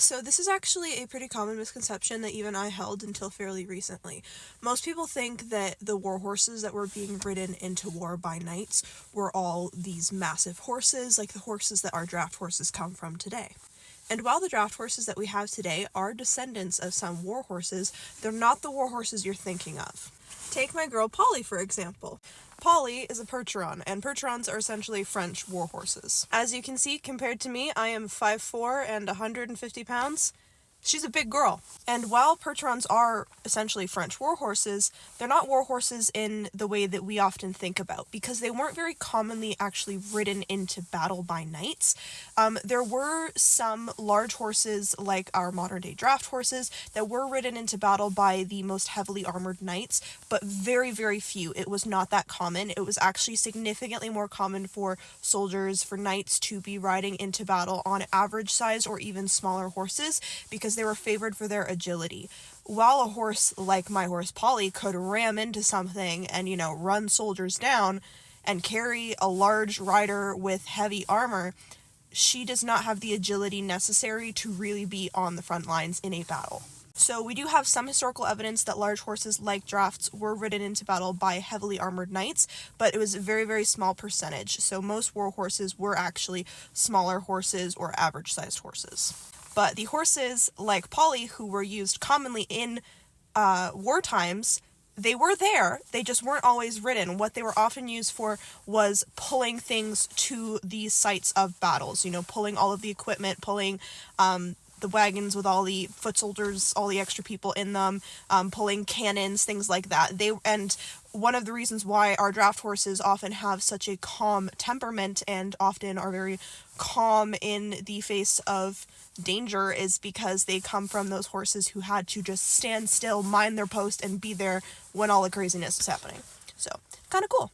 So this is actually a pretty common misconception that even I held until fairly recently. Most people think that the war horses that were being ridden into war by knights were all these massive horses, like the horses that our draft horses come from today. And while the draft horses that we have today are descendants of some war horses, they're not the war horses you're thinking of. Take my girl Polly, for example. Polly is a Percheron, and Percherons are essentially French war horses. As you can see, compared to me, I am 5'4" and 150 pounds. She's a big girl. And while Percherons are essentially French war horses, they're not war horses in the way that we often think about, because they weren't very commonly actually ridden into battle by knights. There were some large horses, like our modern-day draft horses, that were ridden into battle by the most heavily armored knights, but very, very few. It was not that common. It was actually significantly more common for soldiers, for knights, to be riding into battle on average-sized or even smaller horses, because they were favored for their agility. While a horse like my horse Polly could ram into something and, run soldiers down and carry a large rider with heavy armor, she does not have the agility necessary to really be on the front lines in a battle. So we do have some historical evidence that large horses like drafts were ridden into battle by heavily armored knights, but it was a very, very small percentage. So most war horses were actually smaller horses or average-sized horses. But the horses like Polly, who were used commonly in war times, they were there, they just weren't always ridden. What they were often used for was pulling things to the sites of battles, pulling all of the equipment, pulling the wagons with all the foot soldiers, all the extra people in them, pulling cannons, things like that. And one of the reasons why our draft horses often have such a calm temperament and often are very calm in the face of danger is because they come from those horses who had to just stand still, mind their post, and be there when all the craziness is happening. So, kind of cool.